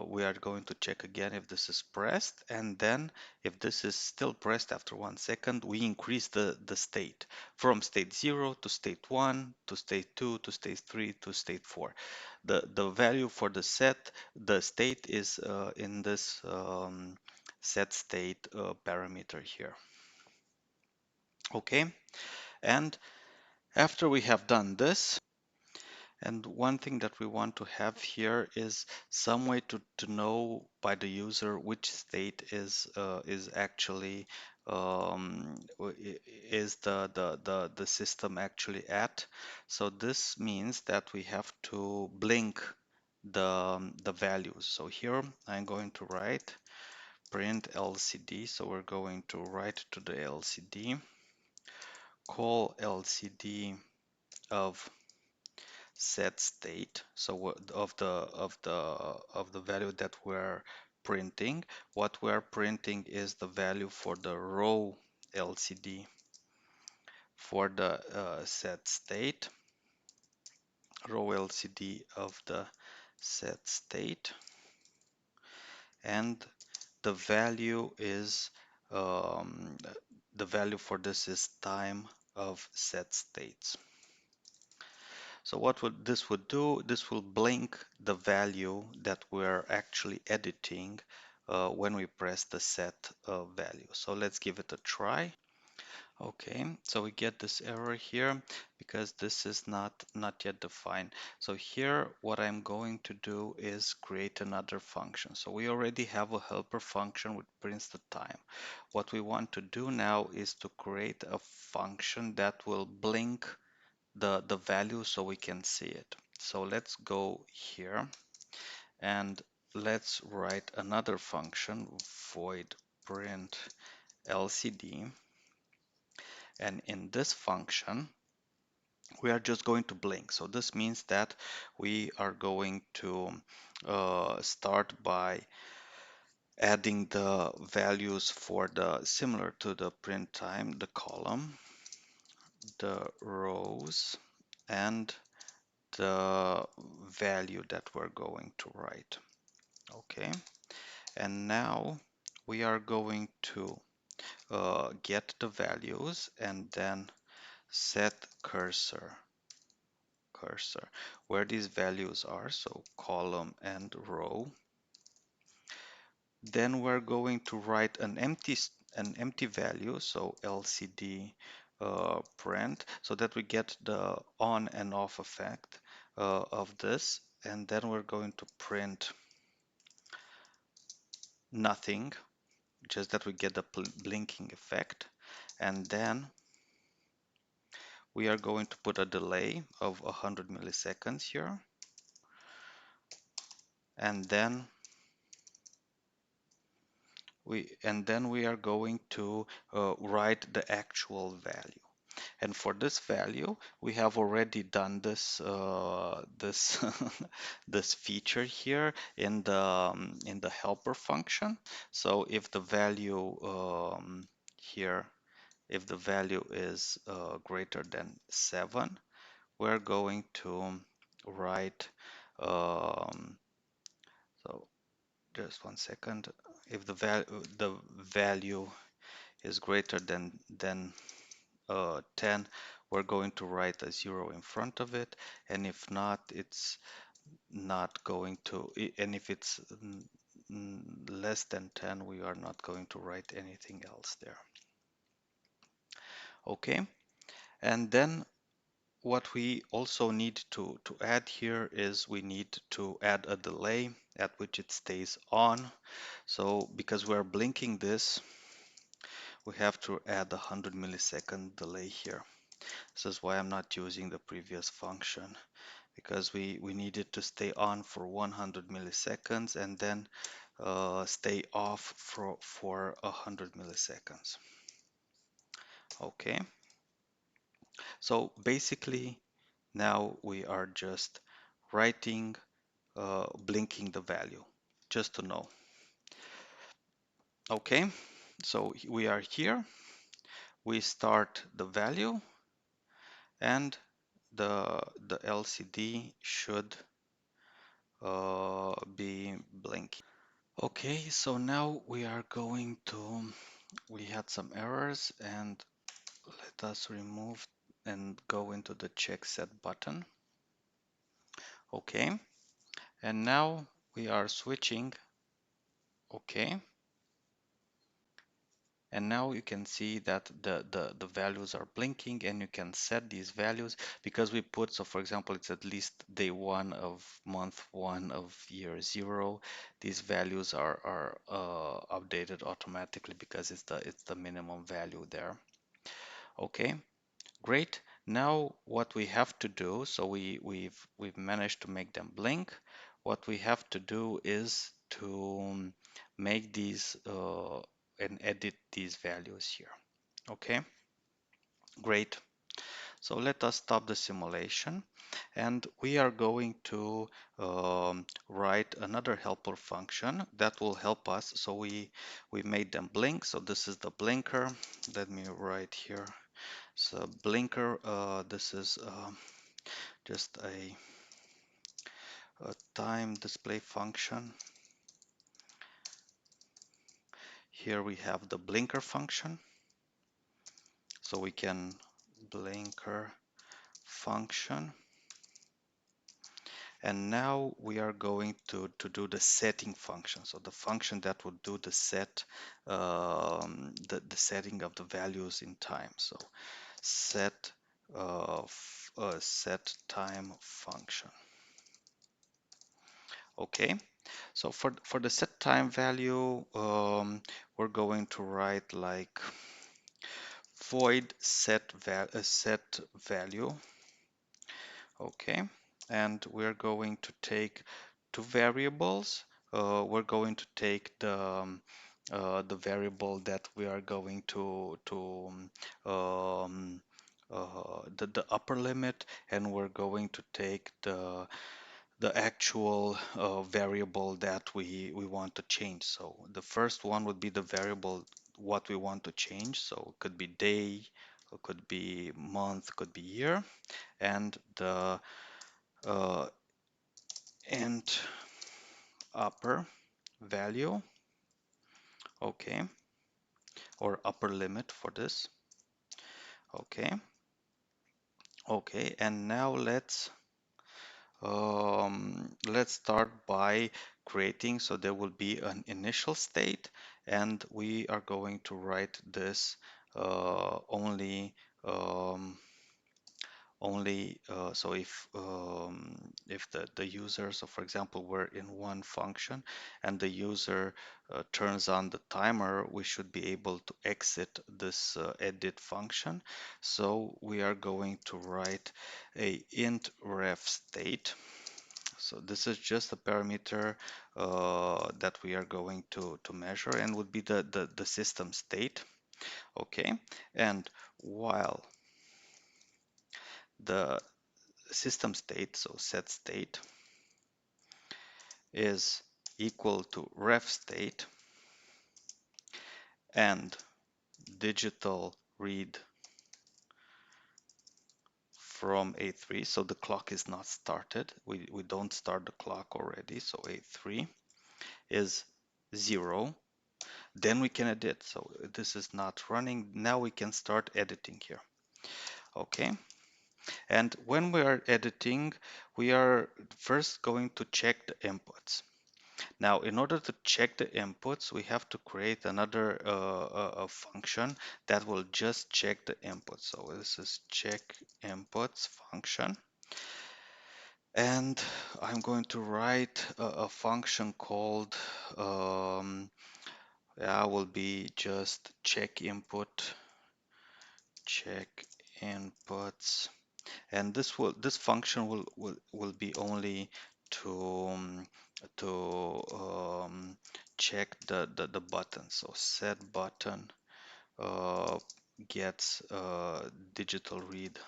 we are going to check again if this is pressed, and then if this is still pressed after 1 second, we increase the state from state 0 to state 1 to state 2 to state 3 to state 4. The value for the state is in this set state parameter here. Okay, and after we have done this, and one thing that we want to have here is some way to know by the user which state is actually is the system actually at. So this means that we have to blink the values. So here I'm going to write print LCD. So we're going to write to the LCD, call LCD of set state, so of the value that we're printing. What we're printing is the value for the row LCD for the set state, row LCD of the set state, and the value is the value for this is time of set states. So what would this would do, this will blink the value that we're actually editing when we press the set value. So let's give it a try. Okay, so we get this error here because this is not yet defined. So here what I'm going to do is create another function. So we already have a helper function which prints the time. What we want to do now is to create a function that will blink the value so we can see it. So let's go here and let's write another function, void print LCD. And in this function, we are just going to blink. So this means that we are going to start by adding the values for the similar to the print time, the column, the rows, and the value that we're going to write. Okay, and now we are going to get the values and then set cursor where these values are, so column and row. Then we're going to write an empty value, so LCD print, so that we get the on and off effect of this. And then we're going to print nothing, just that we get the blinking effect. And then we are going to put a delay of 100 milliseconds here. And then we are going to write the actual value. And for this value, we have already done this this feature here in the helper function. So if the value here, if the value is greater than 7, we're going to write so just one second. If the value is greater than 10, we're going to write a 0 in front of it, and if not, it's not going to, and if it's less than 10, we are not going to write anything else there. Okay, and then what we also need to add here is we need to add a delay at which it stays on. So because we're blinking this, we have to add a 100 millisecond delay here. This is why I'm not using the previous function, because we need it to stay on for 100 milliseconds and then stay off for 100 milliseconds. Okay, so basically now we are just writing, blinking the value, just to know. Okay, so we are here, we start the value, and the LCD should be blinking. Okay, so now we are going to, we had some errors, and let us remove and go into the check set button. Okay, and now we are switching. Okay, and now you can see that the values are blinking, and you can set these values because we put, so for example, it's at least day 1 of month 1 of year 0. These values are updated automatically because it's the minimum value there. Okay, great. Now what we have to do, so we've managed to make them blink. What we have to do is to make these and edit these values here. Okay, great. So let us stop the simulation, and we are going to write another helper function that will help us. So we made them blink. So this is the blinker. Let me write here. So blinker. This is just a time display function. Here we have the blinker function. So we can blinker function. And now we are going to do the setting function. So the function that would do the setting of the values in time. So set set time function. Okay. So for the set time value, we're going to write like void set value. Okay, and we're going to take two variables. We're going to take the variable that we are going the upper limit, and we're going to take the actual variable that we want to change. So the first one would be the variable what we want to change. So it could be day, it could be month, could be year, and the uh, int upper value, okay, or upper limit for this. Okay, okay, and now let's start by creating. So there will be an initial state, and we are going to write this only so if the user, so for example we're in one function and the user turns on the timer, we should be able to exit this edit function. So we are going to write a int ref state. So this is just a parameter that we are going to measure and would be the system state. Okay, and while the system state, so set state, is equal to ref state and digital read from A3. So the clock is not started. We don't start the clock already. So A3 is 0. Then we can edit. So this is not running. Now we can start editing here. Okay. And when we are editing, we are first going to check the inputs. Now, in order to check the inputs, we have to create another function that will just check the inputs. So this is check inputs function. And I'm going to write a function called, yeah, will be just check inputs. And this function will be only to check the button. So set button gets digital read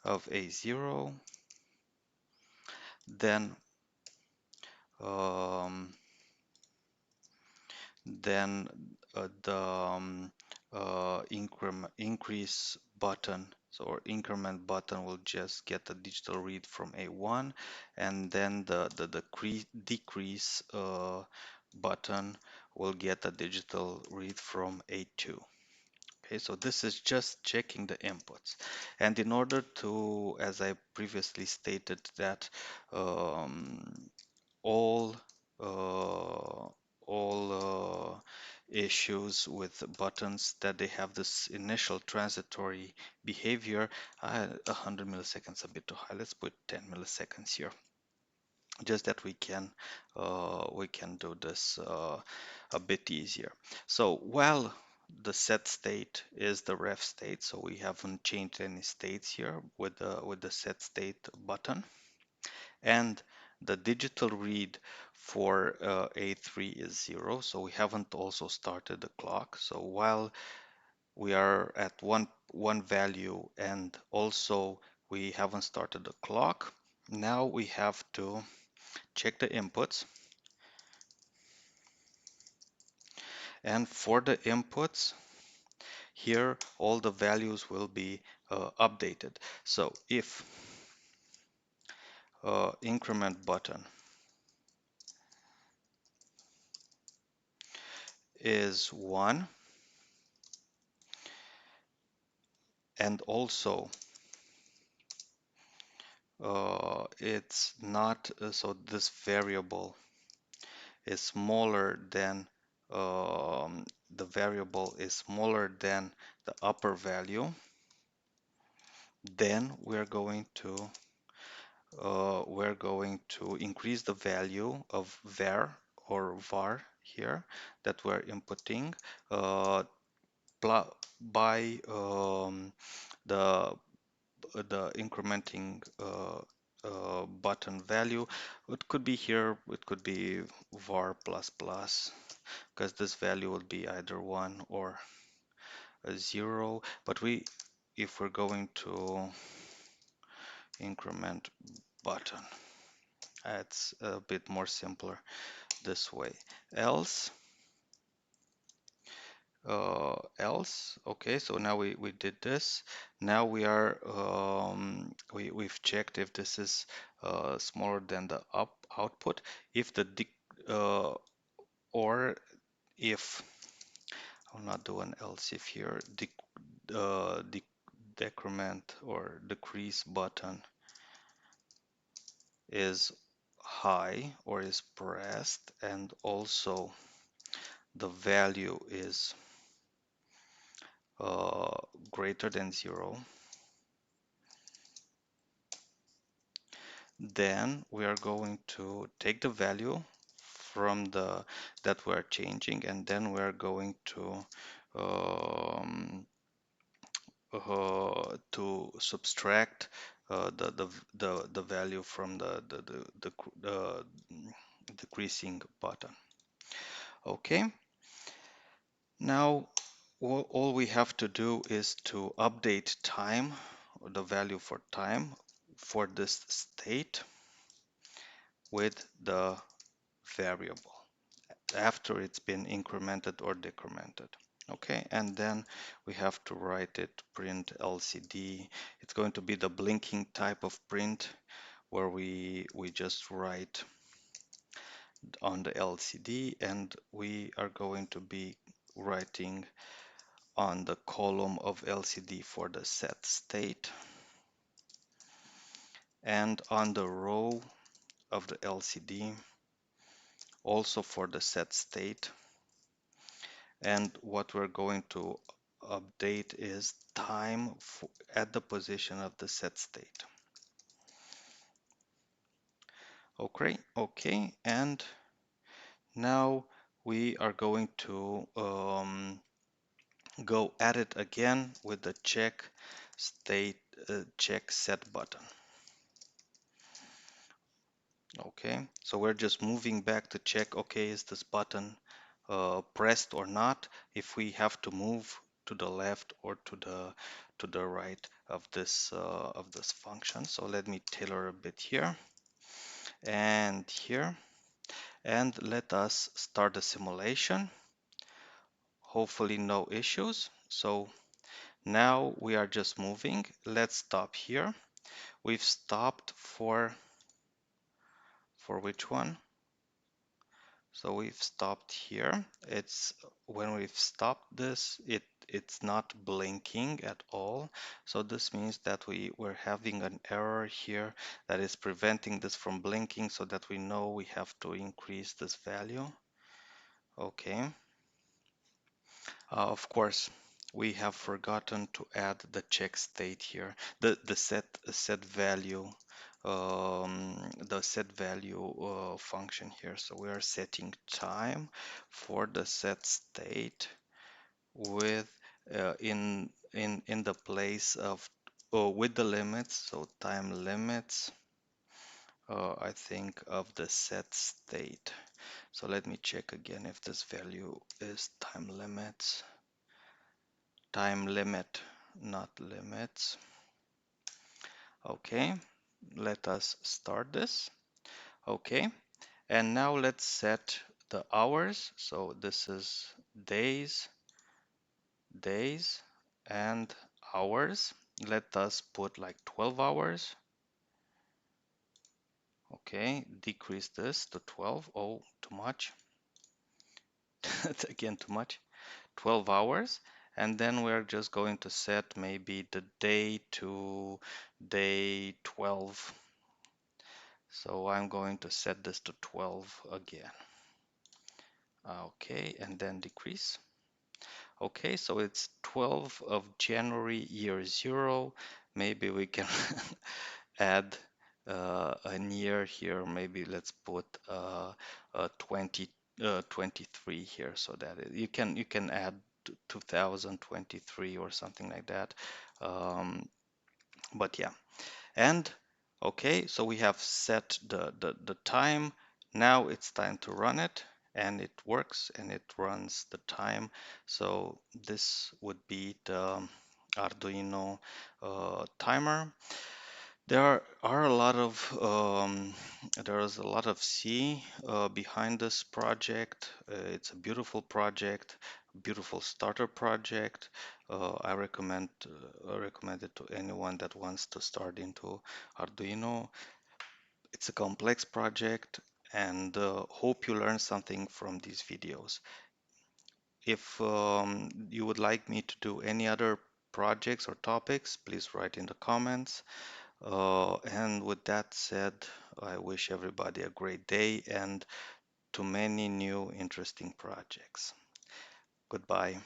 of A0. Then um, then the increase button, so or increment button, will just get a digital read from A1, and then the decrease button will get a digital read from A2. Okay, so this is just checking the inputs. And in order to, as I previously stated, that um, all uh, issues with buttons that they have this initial transitory behavior. 100 milliseconds a bit too high. Let's put 10 milliseconds here, just that we can do this a bit easier. So while the set state is the ref state, so we haven't changed any states here with the set state button, and the digital read for A3 is 0, so we haven't also started the clock. So while we are at one value and also we haven't started the clock, now we have to check the inputs. And for the inputs, here all the values will be updated. So if increment button is 1, and also it's not so this variable is smaller than the variable is smaller than the upper value, then we're going to increase the value of var or var here that we're inputting uh, by the incrementing button value. It could be here, it could be var plus plus, because this value will be either 1 or a 0. But if we're going to increment button, it's a bit more simpler this way. Else, okay, so now we did this. Now we've checked if this is smaller than the output. If the or if I'll not do an else if here the decrement or decrease button is high or is pressed, and also the value is greater than 0, then we are going to take the value from the that we're changing, and then we're going um, to subtract the value from the decreasing button. Okay, now all we have to do is to update time, the value for time for this state with the variable after it's been incremented or decremented. Okay, and then we have to write it print LCD. It's going to be the blinking type of print where we just write on the LCD, and we are going to be writing on the column of LCD for the set state and on the row of the LCD also for the set state. And what we're going to update is time at the position of the set state. Okay, and now we are going to go at it again with the check set button. Okay, so we're just moving back to check, okay, is this button pressed or not, if we have to move to the left or to the right of this function. So let me tailor a bit here and here, and let us start the simulation. Hopefully no issues. So now we are just moving. Let's stop here. We've stopped for which one? So we've stopped here. It's when we've stopped this, it's not blinking at all. So this means that we're having an error here that is preventing this from blinking, so that we know we have to increase this value. Okay. Of course, we have forgotten to add the check state here, the set value, function here. So we are setting time for the set state with in the place of with the limits. So time limits, I think, of the set state. So let me check again if this value is time limits. Time limit, not limits. Okay, let us start this. Okay, and now let's set the hours. So this is days, and hours. Let us put like 12 hours. Okay, decrease this to 12. Oh, too much. Again, too much. 12 hours. and then we're just going to set maybe the day to day 12. So I'm going to set this to 12 again. Okay, and then decrease. Okay, so it's 12 of January, year 0. Maybe we can add a year here. Maybe let's put 20, 23 here, so that you can add 2023 or something like that. But yeah, and okay, so we have set the time. Now it's time to run it, and it works and it runs the time. So this would be the Arduino timer. There are a lot of there is a lot of C behind this project. It's a beautiful project, beautiful starter project. I recommend it to anyone that wants to start into Arduino. It's a complex project, and hope you learn something from these videos. If you would like me to do any other projects or topics, please write in the comments. And with that said, I wish everybody a great day and to many new interesting projects. Goodbye.